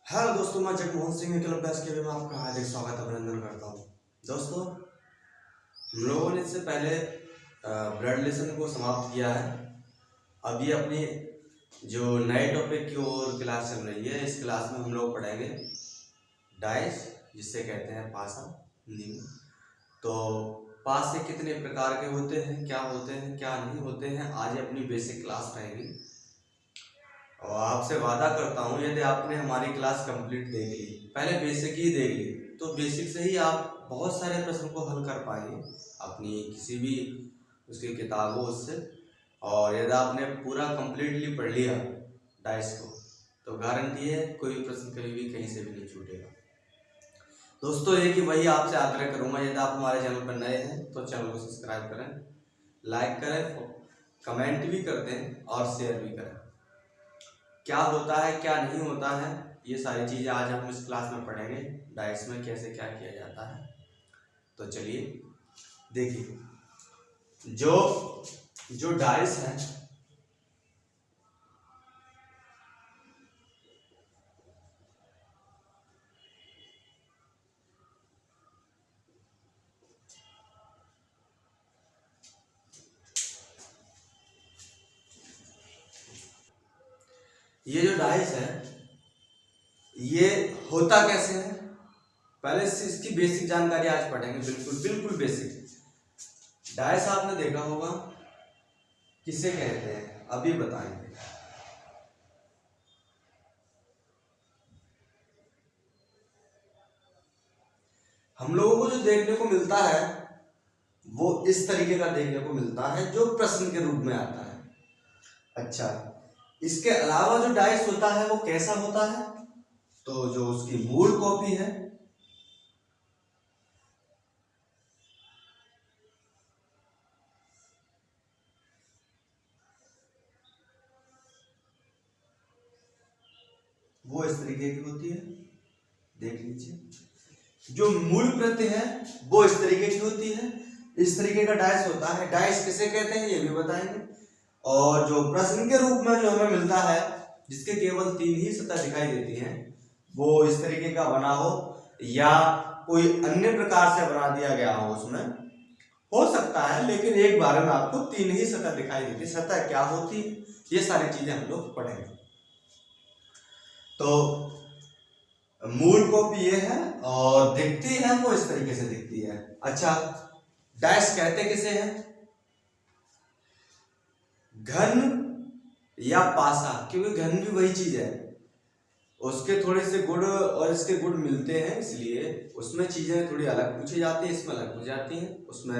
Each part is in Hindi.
हेलो दोस्तों, मैं जगमोहन सिंह क्लब बैच के में आपका हार्दिक स्वागत अभिनंदन करता हूँ। दोस्तों, हम लोगों ने इससे पहले ब्लड रिलेशन को समाप्त किया है। अभी अपनी जो नए टॉपिक की ओर क्लास चल रही है, इस क्लास में हम लोग पढ़ेंगे डाइस, जिससे कहते हैं पासा हिंदी में। तो पास से कितने प्रकार के होते हैं, क्या होते हैं, क्या नहीं होते हैं, आज अपनी बेसिक क्लास रहेगी। और आपसे वादा करता हूँ, यदि आपने हमारी क्लास कंप्लीट देख ली, पहले बेसिक ही देख ली, तो बेसिक से ही आप बहुत सारे प्रश्न को हल कर पाएंगे अपनी किसी भी उसकी किताबों उससे। और यदि आपने पूरा कंप्लीटली पढ़ लिया डाइस को, तो गारंटी है कोई प्रश्न कभी भी कहीं से भी नहीं छूटेगा। दोस्तों, एक ही वही आपसे आग्रह करूँगा, यदि आप हमारे चैनल पर नए हैं तो चैनल को सब्सक्राइब करें, लाइक करें, कमेंट भी कर दें और शेयर भी करें। क्या होता है, क्या नहीं होता है, ये सारी चीज़ें आज हम इस क्लास में पढ़ेंगे। डाइस में कैसे क्या किया जाता है, तो चलिए देखिए। जो डाइस है, ये जो डाइस है, ये होता कैसे है, पहले इसकी बेसिक जानकारी आज पढ़ेंगे। बिल्कुल बेसिक। डाइस आपने देखा होगा, किसे कहते हैं अभी बताएंगे। हम लोगों को जो देखने को मिलता है वो इस तरीके का देखने को मिलता है, जो प्रश्न के रूप में आता है। अच्छा, इसके अलावा जो डाइस होता है वो कैसा होता है, तो जो उसकी मूल कॉपी है, वो इस तरीके की होती है, देख लीजिए। जो मूल प्रति है वो इस तरीके की होती है, इस तरीके का डाइस होता है। डाइस किसे कहते हैं ये भी बताएंगे। और जो प्रश्न के रूप में जो हमें मिलता है, जिसके केवल 3 ही सतह दिखाई देती हैं, वो इस तरीके का बना हो या कोई अन्य प्रकार से बना दिया गया हो, उसमें हो सकता है, लेकिन एक बार में आपको 3 ही सतह दिखाई देती है। सतह क्या होती है, ये सारी चीजें हम लोग पढ़ेंगे। तो मूल कॉपी ये है और दिखती है वो इस तरीके से दिखती है। अच्छा, डाइस कहते किसे हैं, घन या पासा, क्योंकि घन भी वही चीज है, उसके थोड़े से गुण और इसके गुण मिलते हैं, इसलिए उसमें चीजें थोड़ी अलग पूछी जाती हैं, इसमें अलग पूछी जाती हैं। उसमें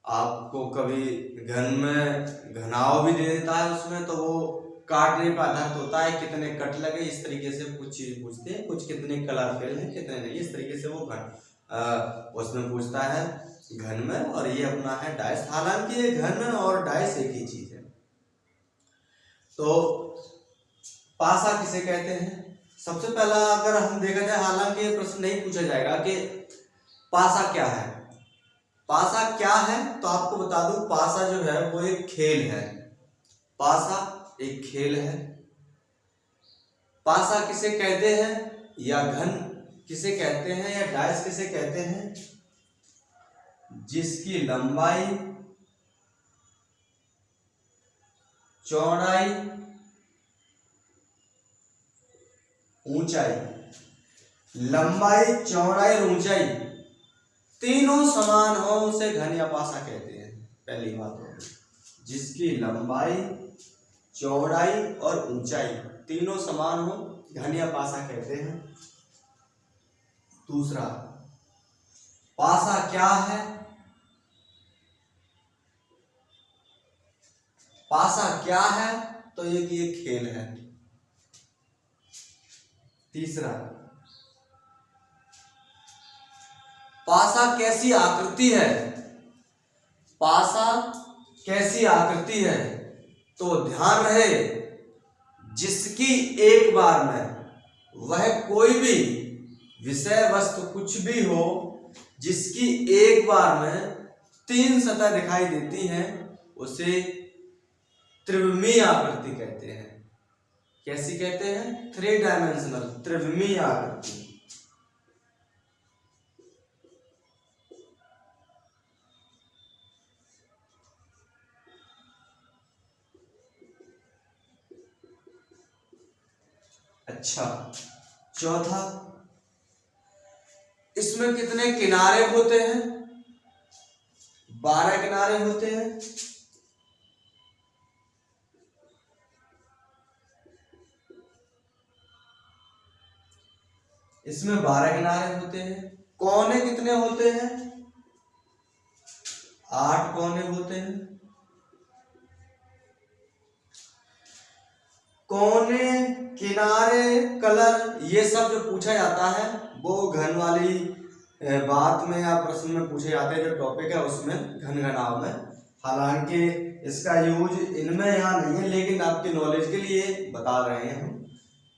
आपको कभी घन में घनाव भी दे देता है उसमें, तो वो काटने पर आधारित होता है, कितने कट लगे, इस तरीके से कुछ चीज पूछते हैं, कुछ कितने कलर फेल है, कितने नहीं, इस तरीके से वो उसमें पूछता है घन में। और ये अपना है डाइस। हालांकि ये घन और डाइस एक ही चीज है। तो पासा किसे कहते हैं, सबसे पहला अगर हम देखा जाए, हालांकि ये प्रश्न नहीं पूछा जाएगा कि पासा क्या है। पासा क्या है तो आपको बता दूं, पासा जो है वो एक खेल है। पासा एक खेल है। पासा किसे कहते हैं, या घन किसे कहते हैं, या डाइस किसे कहते हैं, जिसकी लंबाई, चौड़ाई, ऊंचाई, लंबाई, चौड़ाई और ऊंचाई तीनों समान हो, उसे घन या पासा कहते हैं। पहली बात हो, जिसकी लंबाई, चौड़ाई और ऊंचाई तीनों समान हो, घन या पासा कहते हैं। दूसरा, पासा क्या है, पासा क्या है, तो ये खेल है। तीसरा, पासा कैसी आकृति है, पासा कैसी आकृति है, तो ध्यान रहे, जिसकी एक बार में वह कोई भी विषय वस्तु कुछ भी हो, जिसकी एक बार में 3 सतह दिखाई देती हैं, उसे त्रिविमीय आकृति कहते हैं। कैसी कहते हैं? 3 डायमेंशनल, त्रिविमीय आकृति। अच्छा, चौथा, इसमें कितने किनारे होते हैं? 12 किनारे होते हैं। इसमें 12 किनारे होते हैं। कोने कितने होते हैं? 8 कोने होते हैं। कोने, किनारे, कलर, ये सब जो पूछा जाता है वो घन वाली बात में या प्रश्न में पूछे जाते हैं। जो टॉपिक है उसमें, घन घनाव में। हालांकि इसका यूज इनमें यहाँ नहीं है, लेकिन आपके नॉलेज के लिए बता रहे हैं हम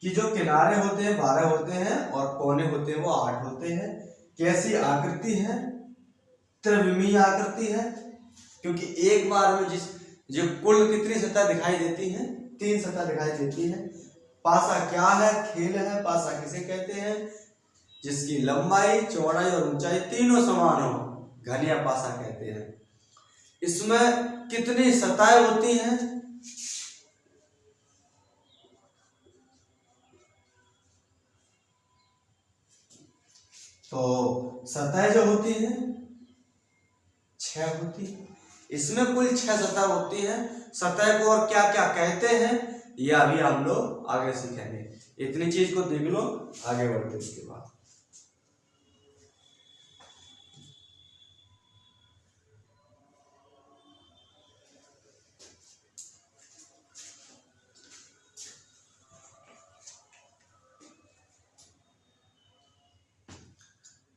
कि जो किनारे होते हैं 12 होते हैं और कोने होते हैं वो 8 होते हैं। कैसी आकृति है? त्रिविमीय आकृति है, क्योंकि एक बार में जो कुल कितनी सतह दिखाई देती है? 3 सतह दिखाई देती है। पासा क्या है? खेल है। पासा किसे कहते हैं? जिसकी लंबाई, चौड़ाई और ऊंचाई तीनों समान हो, घन या पासा कहते हैं। इसमें कितनी सतहें होती हैं? तो सतह जो होती है 6 होती है। इसमें कुल 6 सतह होती है। सतह को और क्या क्या कहते हैं ये अभी हम लोग आगे सीखेंगे। इतनी चीज को देख लो, आगे बढ़ते इसके बाद।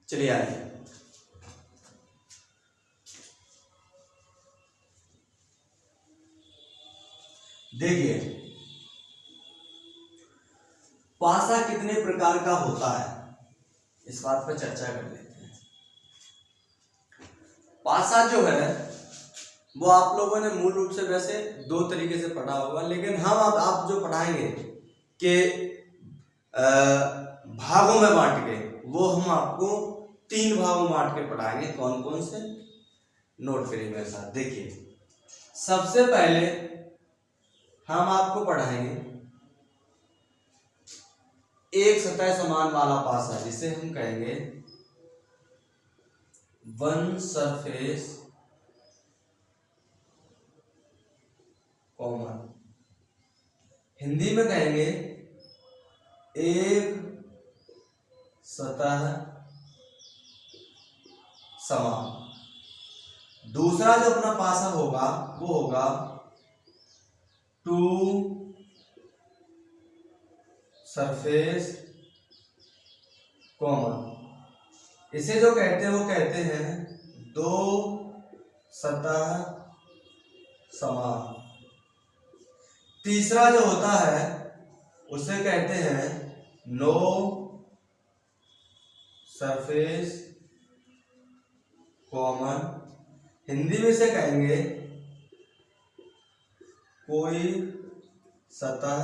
चलिए आइए, देखिए पासा कितने प्रकार का होता है, इस बात पर चर्चा कर लेते हैं। पासा जो है वो आप लोगों ने मूल रूप से वैसे 2 तरीके से पढ़ा होगा, लेकिन हम अब आप जो पढ़ाएंगे कि भागों में बांट के, वो हम आपको 3 भागों में बांट के पढ़ाएंगे। कौन कौन से? नोट करिए मेरे साथ। देखिए, सबसे पहले हम आपको पढ़ाएंगे एक सतह समान वाला पासा, जिसे हम कहेंगे वन सरफेस कॉमन। हिंदी में कहेंगे एक सतह समान। दूसरा जो अपना पासा होगा वो होगा 2 सरफेस कॉमन। इसे जो कहते हैं वो कहते हैं 2 सतह समान। तीसरा जो होता है उसे कहते हैं नो सरफेस कॉमन। हिंदी में से कहेंगे कोई सतह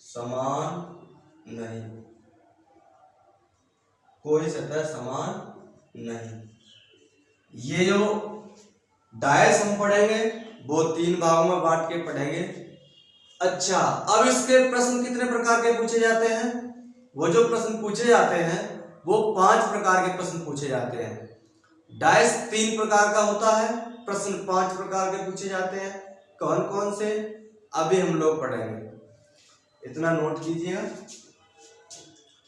समान नहीं, कोई सतह समान नहीं। ये जो डायस हम पढ़ेंगे वो 3 भागों में बांट के पढ़ेंगे। अच्छा, अब इसके प्रश्न कितने प्रकार के पूछे जाते हैं? वो जो प्रश्न पूछे जाते हैं वो 5 प्रकार के प्रश्न पूछे जाते हैं। डायस 3 प्रकार का होता है, प्रश्न 5 प्रकार के पूछे जाते हैं। कौन कौन से अभी हम लोग पढ़ेंगे, इतना नोट कीजिएगा,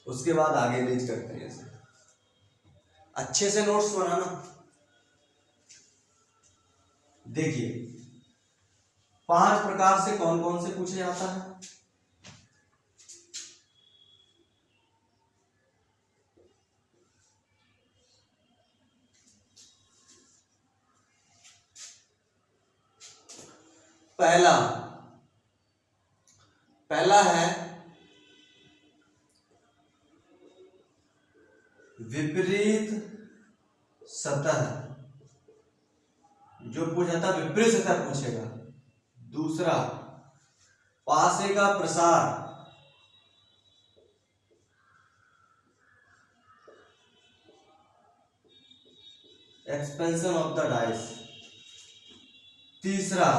उसके बाद आगे रीच करते हैं। इसे अच्छे से नोट्स बनाना। देखिए 5 प्रकार से कौन कौन से पूछे जाता है। पहला है विपरीत सतह, जो पूछा था विपरीत सतह पूछेगा। दूसरा पासे का प्रसार, एक्सपेंशन ऑफ द डाइस। तीसरा,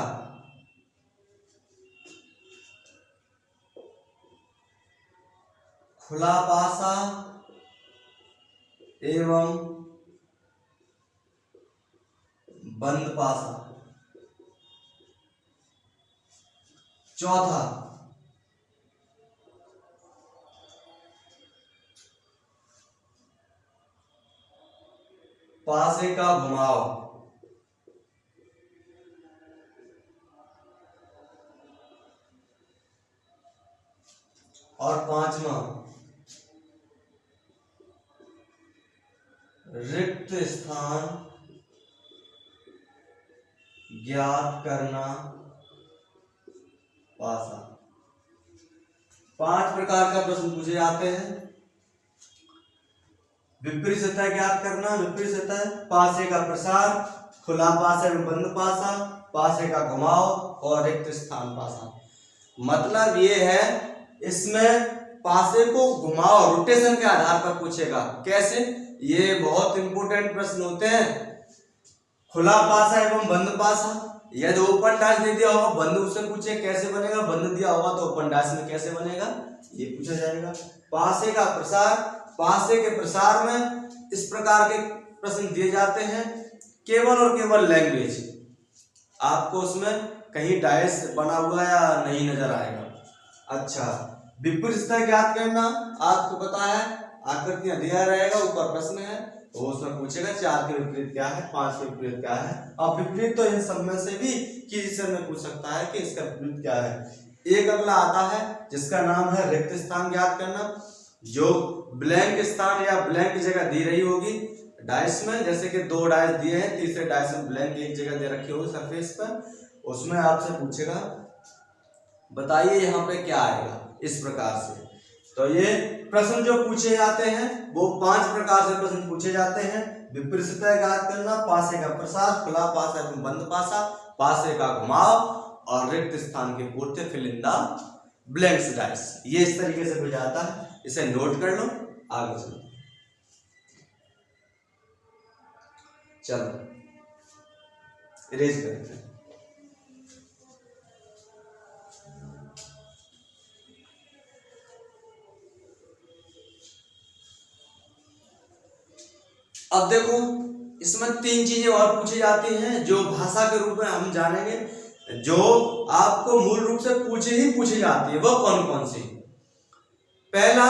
खुला पासा एवं बंद पासा। चौथा, पासे का घुमाव। और पांचवा, रिक्त स्थान ज्ञात करना पासा। 5 प्रकार का प्रश्न पूछे जाते हैं। विपरीत सतह ज्ञात करना, विपरीत सतह, पासे का प्रसार, खुला पासा एवं बंद पासा, पासे का घुमाव और रिक्त स्थान पासा। मतलब ये है, इसमें पासे को घुमाव रोटेशन के आधार पर पूछेगा। कैसे? ये बहुत इंपॉर्टेंट प्रश्न होते हैं। खुला पासा एवं बंद पासा, यदि ओपन डाइस दे दिया होगा, बंद उससे पूछे कैसे बनेगा, बंद दिया होगा तो ओपन डाइस में कैसे बनेगा, ये पूछा जाएगा। पासे का प्रसार, पासे के प्रसार में इस प्रकार के प्रश्न दिए जाते हैं। केवल और केवल लैंग्वेज, आपको उसमें कहीं डाइस बना हुआ या नहीं नजर आएगा। अच्छा, विपरीत सतह ज्ञात करना, आपको पता है आकृतियां दिया रहेगा, ऊपर प्रश्न है तो उसमें पूछेगा 4 के विपरीत क्या है, 5 के विपरीत क्या है। अब विपरीत तो इन सब में से भी किसी से में पूछ सकता है कि इसका विपरीत क्या है। एक अगला आता है जिसका नाम है रिक्त स्थान ज्ञात करना। जो ब्लैंक स्थान या ब्लैंक जगह दी रही होगी डाइस में, जैसे कि 2 डाइस दिए हैं, तीसरे डाइस में ब्लैंक एक जगह दे रखी होगी सरफेस पर, उसमें आपसे पूछेगा बताइए यहाँ पे क्या आएगा, इस प्रकार से। तो ये प्रश्न जो पूछे जाते हैं वो 5 प्रकार से प्रश्न पूछे जाते हैं। विपरीत सतह ज्ञात करना, पासे का प्रसार, खुला पासा एवं बंद पासा, पासे का घुमाव और रिक्त स्थान की पूर्ति, fill in the blanks dice. ये इस तरीके से बुझाता है, इसे नोट कर लो। आगे चलो, चलो इरेज करते हैं। अब देखो, इसमें 3 चीजें और पूछी जाती हैं जो भाषा के रूप में हम जानेंगे, जो आपको मूल रूप से पूछी जाती है। वो कौन कौन सी? पहला,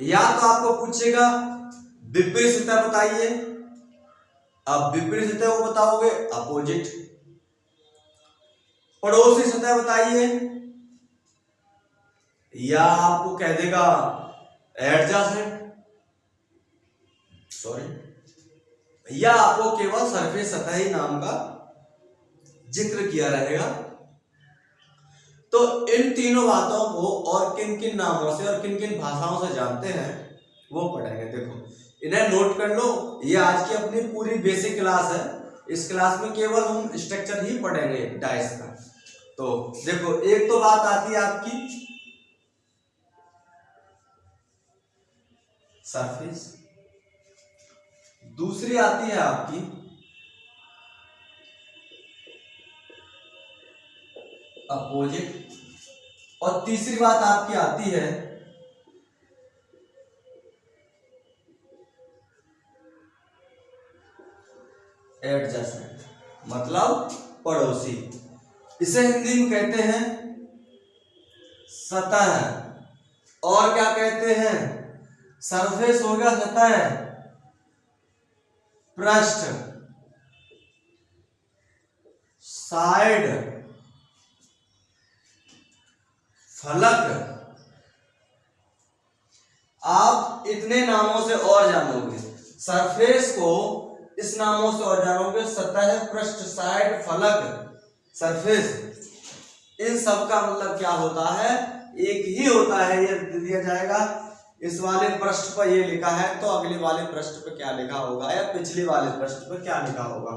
या तो आपको पूछेगा विपरीत सतह बताइए। अब विपरीत सतह वो बताओगे अपोजिट। पड़ोसी सतह बताइए, या आपको कह देगा एडजेसेंट, सॉरी, या आपको केवल सरफेस सतह ही नाम का जिक्र किया रहेगा। तो इन तीनों बातों को और किन किन नामों से और किन किन भाषाओं से जानते हैं वो पढ़ेंगे। देखो, इन्हें नोट कर लो। ये आज की अपनी पूरी बेसिक क्लास है। इस क्लास में केवल हम स्ट्रक्चर ही पढ़ेंगे डाइस का। तो देखो, एक तो बात आती है आपकी सरफेस, दूसरी आती है आपकी अपोजिट, और तीसरी बात आपकी आती है एडजेसेंट, मतलब पड़ोसी। इसे हिंदी में कहते हैं सतह, और क्या कहते हैं? सरफेस हो गया सतह, पृष्ठ, साइड, फलक। आप इतने नामों से और जानोगे। सरफेस को इस नामों से और जानोगे, सतह, पृष्ठ, साइड, फलक, सरफेस। इन सब का मतलब क्या होता है? एक ही होता है। ये दिया जाएगा इस वाले पृष्ठ पर ये लिखा है तो अगले वाले पृष्ठ पर क्या लिखा होगा, या पिछले वाले पृष्ठ पर क्या लिखा होगा।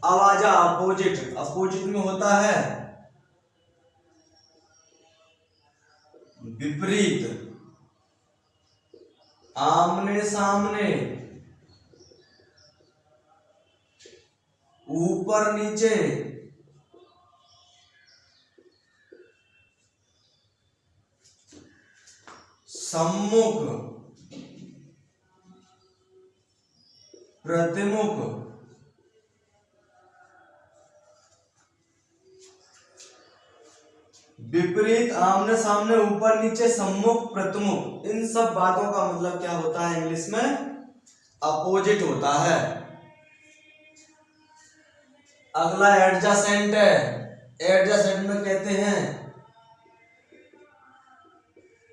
अब आजा अपोजिट। अपोजिट में होता है विपरीत, आमने सामने, ऊपर नीचे, सम्मुख, प्रतिमुख, विपरीत, आमने सामने, ऊपर नीचे, सम्मुख, प्रतिमुख, इन सब बातों का मतलब क्या होता है इंग्लिश में? अपोजिट होता है। अगला एडजेसेंट है। एडजेसेंट में कहते हैं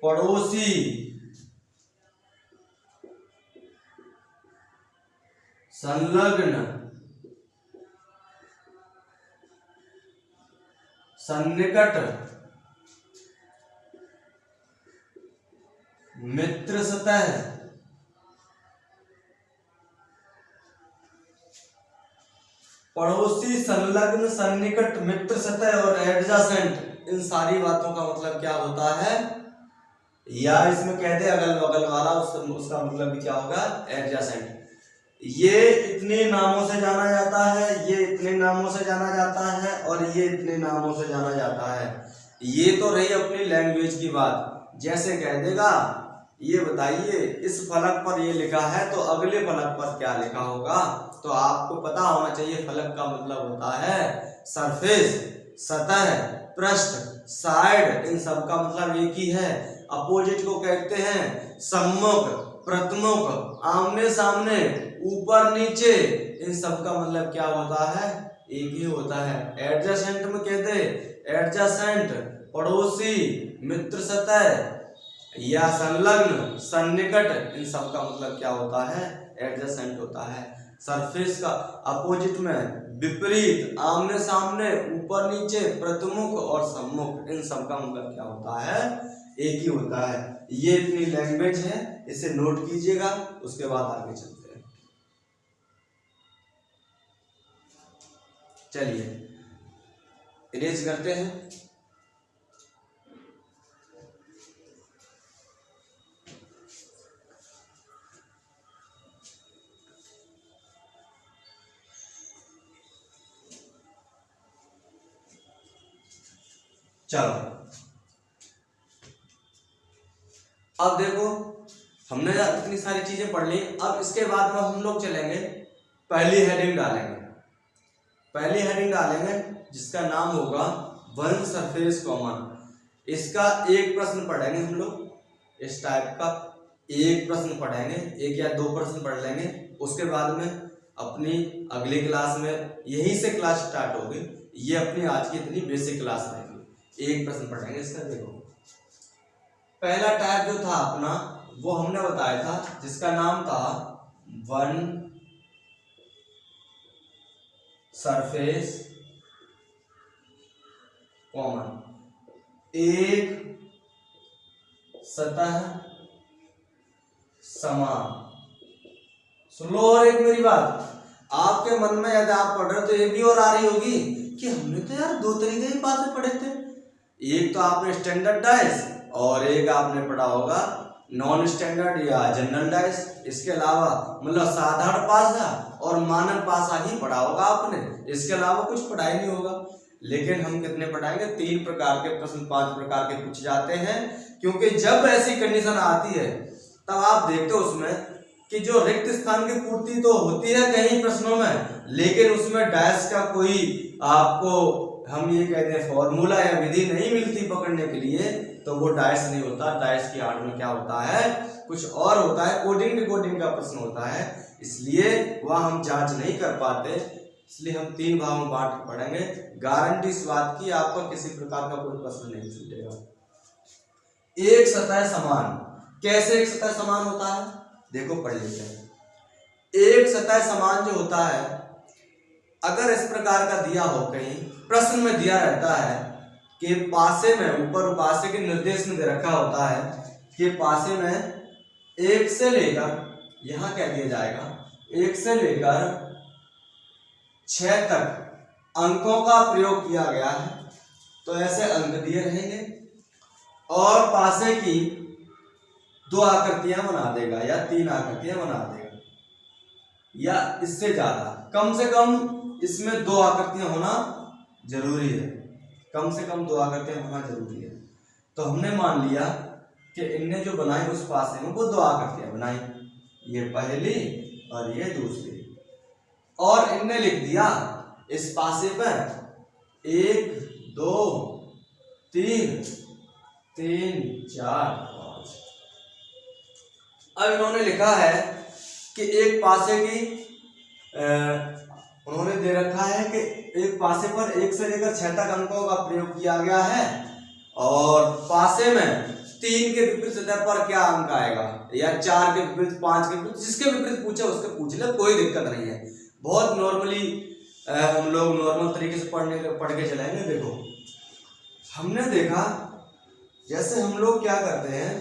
पड़ोसी, संलग्न, सन्निकट, मित्र सतह, पड़ोसी, संलग्न, सन्निकट, मित्र सतह और एडजेसेंट, इन सारी बातों का मतलब क्या होता है? या इसमें कहते हैं अगल बगल वाला, उसका मतलब भी क्या होगा? एडजेसेंट। ये इतने नामों से जाना जाता है, ये इतने नामों से जाना जाता है और ये इतने नामों से जाना जाता है। ये तो रही अपनी लैंग्वेज की बात। जैसे कह देगा ये बताइए इस फलक पर ये लिखा है तो अगले फलक पर क्या लिखा होगा, तो आपको पता होना चाहिए फलक का मतलब होता है सरफेस, सतह, पृष्ठ, साइड, इन सब का मतलब एक ही है। अपोजिट को कहते हैं सम्मुख, प्रतिमुख, आमने सामने, ऊपर नीचे, इन सब का मतलब क्या होता है? एक ही होता है। एडजेसेंट में कहते एडजेसेंट, पड़ोसी, मित्र सतह या संलग्न, सन्निकट, इन सब का मतलब क्या होता है? एडजेसेंट होता है। सरफेस का अपोजिट में विपरीत, आमने सामने, ऊपर नीचे, प्रतिमुख और सम्मुख, इन सब का मतलब क्या होता है? एक ही होता है। ये इतनी लैंग्वेज है, इसे नोट कीजिएगा, उसके बाद आगे चलते हैं। चलिए इरेज करते हैं। चलो अब देखो हमने इतनी सारी चीजें पढ़ ली। अब इसके बाद में हम लोग चलेंगे, पहली हेडिंग डालेंगे। पहली हेडिंग डालेंगे जिसका नाम होगा वन सरफेस कॉमन। इसका एक प्रश्न पढ़ेंगे हम लोग, इस टाइप का एक प्रश्न पढ़ेंगे, एक या दो प्रश्न पढ़ लेंगे। उसके बाद में अपनी अगली क्लास में, यहीं से क्लास स्टार्ट होगी। ये अपनी आज की इतनी बेसिक क्लास रहेगी। एक प्रश्न पढ़ेंगे इसका। देखो पहला टाइप जो था अपना वो हमने बताया था, जिसका नाम था वन सरफेस कॉमन, एक सतह समान। सुन लो और एक मेरी बात, आपके मन में यदि आप पढ़ रहे हो तो ये भी और आ रही होगी कि हमने तो यार दो तरीके की बातें पढ़े थे। एक तो आपने स्टैंडर्ड डाइस और एक आपने पढ़ा होगा नॉन स्टैंडर्ड या जनरल डाइस। इसके अलावा मतलब साधारण पासा और मानक पासा ही पढ़ा होगा आपने, इसके अलावा कुछ पढ़ा ही नहीं होगा। लेकिन हम कितने पढ़ाएंगे? 3 प्रकार के प्रश्न, 5 प्रकार के पूछे जाते हैं। क्योंकि जब ऐसी कंडीशन आती है तब आप देखते हो उसमें कि जो रिक्त स्थान की पूर्ति तो होती है कई प्रश्नों में, लेकिन उसमें डाइस का कोई आपको हम ये कहते हैं फॉर्मूला या विधि नहीं मिलती पकड़ने के लिए, तो वो डाइस नहीं होता। डाइस की आड़ में क्या होता है? कुछ और होता है, कोडिंग डिकोडिंग का प्रश्न होता है, इसलिए वह हम जांच नहीं कर पाते। इसलिए हम 3 भागों में बांट के पढ़ेंगे। गारंटी इस बात की आपको किसी प्रकार का कोई प्रश्न नहीं छूटेगा। एक सतह समान, कैसे एक सतह समान होता है? देखो पढ़ लेते हैं। एक सतह समान जो होता है, अगर इस प्रकार का दिया हो, कहीं प्रश्न में दिया रहता है कि पासे में, ऊपर पासे के निर्देश में दे रखा होता है कि पासे में 1 से लेकर, यहां क्या दिया जाएगा, 1 से लेकर 6 तक अंकों का प्रयोग किया गया है, तो ऐसे अंक दिए रहेंगे। और पासे की 2 आकृतियां बना देगा या 3 आकृतियां बना देगा या इससे ज्यादा, कम से कम इसमें 2 आकृतियां होना जरूरी है, कम से कम 2 आकृतियां होना जरूरी है। तो हमने मान लिया कि इनने जो बनाई उस पासे में वो 2 आकृतियां बनाई, ये पहली और ये दूसरी, और इनने लिख दिया इस पासे पर 1 2 3 3 4 5। अब इन्होंने लिखा है कि एक पासे की उन्होंने दे रखा है कि एक पासे पर 1 से लेकर 6 तक अंकों का प्रयोग किया गया है, और पासे में 3 के विपरीत सतह पर क्या अंक आएगा, या 4 के विपरीत, 5 के विपरीत, जिसके विपरीत पूछे उसके पूछ ले, कोई दिक्कत नहीं है। बहुत नॉर्मली हम लोग नॉर्मल तरीके से पढ़ के चलाएंगे। देखो हमने देखा जैसे हम लोग क्या करते हैं,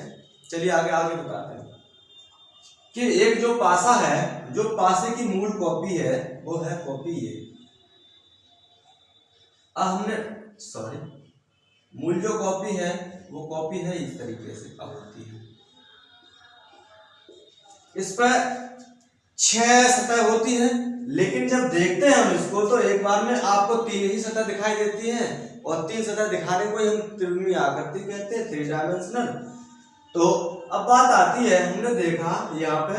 चलिए आगे आगे बताते हैं कि एक जो पासा है, जो पासे की मूल कॉपी है वो है कॉपी ये। अब हमने मूल जो कॉपी है वो कॉपी है इस तरीके से अब होती है। इस पर 6 सतह होती है, लेकिन जब देखते हैं हम इसको तो एक बार में आपको 3 ही सतह दिखाई देती हैं, और 3 सतह दिखाने को ही हम त्रिविमीय आकृति कहते हैं, 3 डायमेंशनल। तो अब बात आती है, हमने देखा यहाँ पे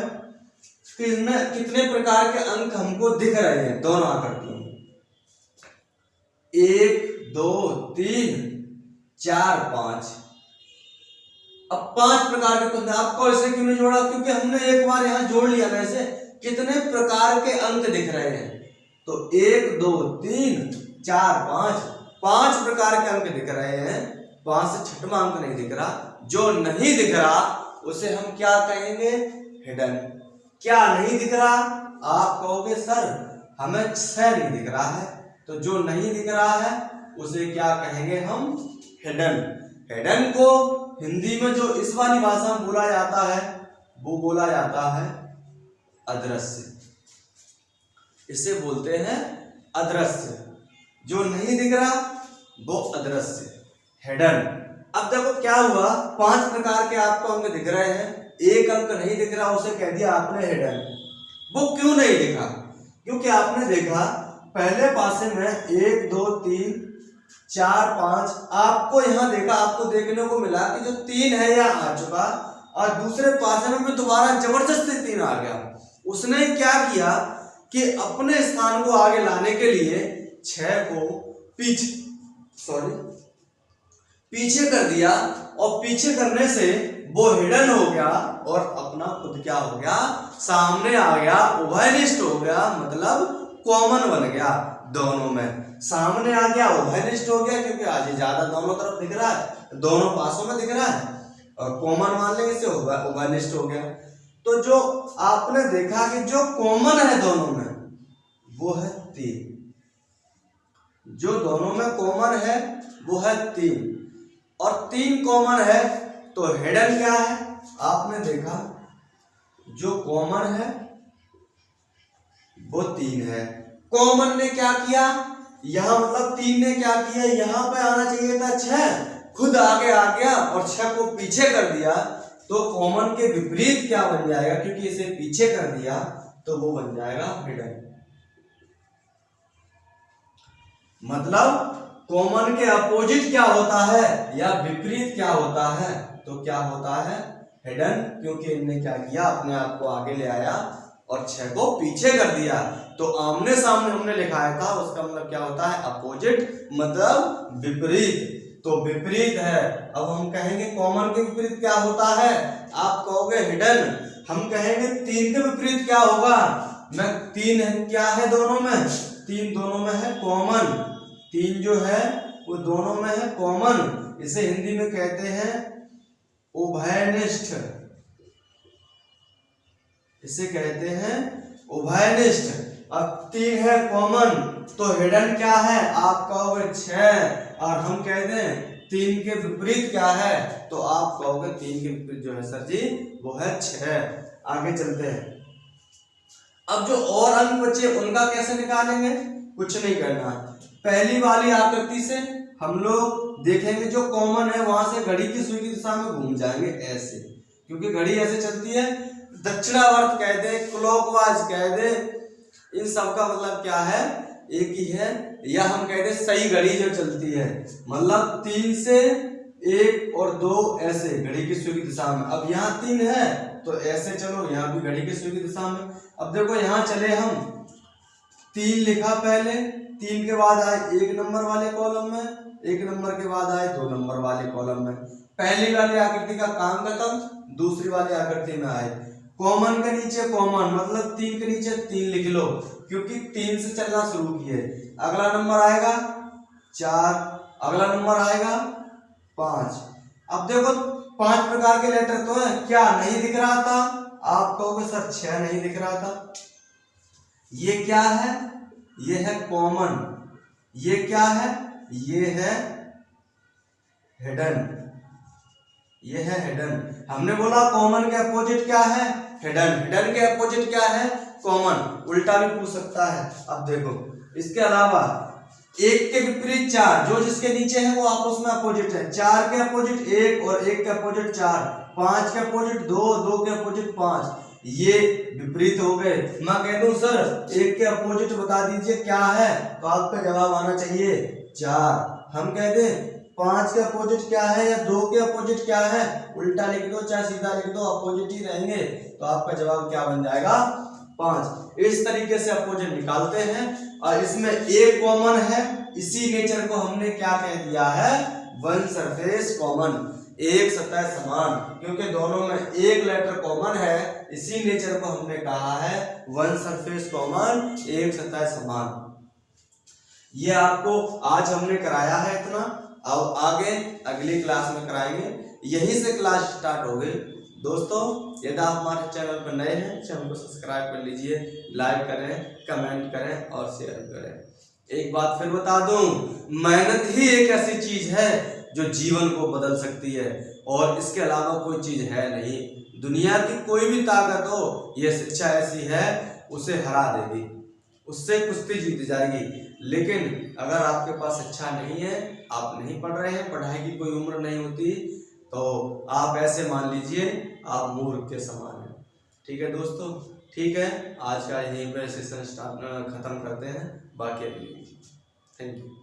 कितने प्रकार के अंक हमको दिख रहे हैं दोनों आकृतियों में, 1 2 3 4 5। अब 5 प्रकार के कुछ, आपको इसे क्यों नहीं जोड़ा, क्योंकि हमने एक बार यहाँ जोड़ लिया ना इसे, कितने प्रकार के अंक दिख रहे हैं, तो 1 2 3 4 5 प्रकार के अंक दिख रहे हैं, 5 से 6वां अंक नहीं दिख रहा। जो नहीं दिख रहा उसे हम क्या कहेंगे, हिडन। क्या नहीं दिख रहा, आप कहोगे सर हमें 6 नहीं दिख रहा है, तो जो नहीं दिख रहा है उसे क्या कहेंगे हम, हिडन। हिडन को हिंदी में जो इस वाली भाषा में बोला जाता है वो बोला जाता है अदृश्य, इसे बोलते हैं अदृश्य। जो नहीं दिख रहा वो अदृश्य, हिडन। अब देखो क्या हुआ, 5 प्रकार के आपको अंक दिख रहे हैं, एक अंक नहीं दिख रहा, उसे कह दिया आपने हिडन। वो क्यों नहीं दिखा, क्योंकि आपने देखा पहले पासे में 1 2 3 4 5, आपको यहाँ देखा, आपको देखने को मिला कि जो 3 है यह आ चुका, और दूसरे पासे में दोबारा जबरदस्ती 3 आ गया। उसने क्या किया कि अपने स्थान को आगे लाने के लिए 6 को पीछे कर दिया, और पीछे करने से वो हिडन हो गया और अपना खुद क्या हो गया, सामने आ गया, उभयनिष्ठ हो गया, मतलब कॉमन बन गया दोनों में, सामने आ गया, उभयनिष्ठ हो गया, क्योंकि आज ज्यादा दोनों तरफ दिख रहा है, दोनों पासों में दिख रहा है, और कॉमन मान लेंगे इसे उभयनिष्ठ हो गया। तो जो आपने देखा कि जो कॉमन है दोनों में वो है 3, जो दोनों में कॉमन है वो है 3, और 3 कॉमन है, तो हिडन क्या है, आपने देखा जो कॉमन है वो 3 है। कॉमन ने क्या किया, यहां मतलब 3 ने क्या किया, यहां पे आना चाहिए था 6, खुद आगे आ गया और 6 को पीछे कर दिया, तो कॉमन के विपरीत क्या बन जाएगा, क्योंकि इसे पीछे कर दिया तो वो बन जाएगा हिडन। मतलब कॉमन के अपोजिट क्या होता है या विपरीत क्या होता है, तो क्या होता है हिडन, क्योंकि इनने क्या किया, अपने आप को आगे ले आया और 6 को पीछे कर दिया। तो आमने सामने हमने लिखाया था, उसका मतलब क्या होता है, अपोजिट, मतलब विपरीत। तो विपरीत है। अब हम कहेंगे कॉमन के विपरीत क्या होता है, आप कहोगे हिडन, हम कहेंगे 3 के विपरीत क्या होगा, मैं 3 क्या है दोनों में, 3 दोनों में है कॉमन, 3 जो है वो दोनों में है कॉमन, इसे हिंदी में कहते हैं उभयनिष्ठ, इसे कहते हैं उभयनिष्ठ। अब 3 है कॉमन, तो हिडन क्या है, आप कहोगे 6, और हम कहते हैं 3 के विपरीत क्या है, तो आप कहोगे 3 के विपरीत जो है सर जी वो है 6। आगे चलते हैं। अब जो और अंक बचे उनका कैसे निकालेंगे, कुछ नहीं करना, पहली वाली आकृति से हम लोग देखेंगे जो कॉमन है वहां से घड़ी की सुई की दिशा में घूम जाएंगे ऐसे, क्योंकि घड़ी ऐसे चलती है। दक्षिणावर्त कह दे, क्लॉकवाइज कह दे, इन सब का मतलब क्या है, एक ही है। या हम कह दे सही घड़ी जो चलती है, मतलब 3 से 1 और 2 ऐसे घड़ी की सुई की दिशा में। अब यहाँ 3 है तो ऐसे चलो, यहाँ भी घड़ी की सुई की दिशा में। अब देखो यहाँ चले हम, 3 लिखा पहले, 3 के बाद आए 1 नंबर वाले कॉलम में, 1 नंबर के बाद आए 2 नंबर वाले कॉलम में। पहली वाली आकृति का काम खत्म, दूसरी वाली आकृति में आए। कॉमन के नीचे कॉमन, मतलब 3 के नीचे 3 लिख लो, क्योंकि 3 से चलना शुरू किए। अगला नंबर आएगा 4, अगला नंबर आएगा 5। अब देखो 5 प्रकार के लेटर तो है, क्या नहीं दिख रहा था? आप कहोगे सर 6 नहीं दिख रहा था। ये क्या है? ये है कॉमन। ये क्या है? ये है हिडन। ये है हिडन। हमने बोला कॉमन के अपोजिट क्या है? हिडन। हिडन के अपोजिट क्या है? कॉमन। उल्टा भी पूछ सकता है। अब देखो इसके अलावा 1 के विपरीत 4, जो जिसके नीचे है वो आपस में अपोजिट है। 4 के अपोजिट 1 और 1 के अपोजिट 4, 5 के अपोजिट 2, 2 के अपोजिट 5, ये विपरीत हो गए। मैं कह दूं सर 1 के अपोजिट बता दीजिए क्या है, तो आपका जवाब आना चाहिए 4। हम कह दें 5 के अपोजिट क्या है या 2 के अपोजिट क्या है, उल्टा लिख दो चाहे सीधा लिख दो, अपोजिट ही रहेंगे, तो आपका जवाब क्या बन जाएगा? 5। इस तरीके से अपोजिट निकालते हैं। और इसमें एक कॉमन है, इसी नेचर को हमने क्या कह दिया है? वन सरफेस कॉमन, एक सतह समान, क्योंकि दोनों में एक लेटर कॉमन है, इसी नेचर को हमने कहा है वन सरफेस कॉमन, एक सतह समान। ये आपको आज हमने कराया है इतना, अब आगे अगली क्लास में कराएंगे। यहीं से क्लास स्टार्ट हो गई। दोस्तों यदि आप हमारे चैनल पर नए हैं, चैनल को सब्सक्राइब कर लीजिए, लाइक करें, कमेंट करें और शेयर करें। एक बात फिर बता दूं, मेहनत ही एक ऐसी चीज है जो जीवन को बदल सकती है, और इसके अलावा कोई चीज है नहीं। दुनिया की कोई भी ताकत हो, यह शिक्षा ऐसी है उसे हरा देगी, उससे कुश्ती जीत जाएगी। लेकिन अगर आपके पास शिक्षा नहीं है, आप नहीं पढ़ रहे हैं, पढ़ाई की कोई उम्र नहीं होती, तो आप ऐसे मान लीजिए आप मूर्ख के समान हैं। ठीक है दोस्तों, ठीक है, आज का यहीं पर सेशन खत्म करते हैं, बाकी अगली। Thank you.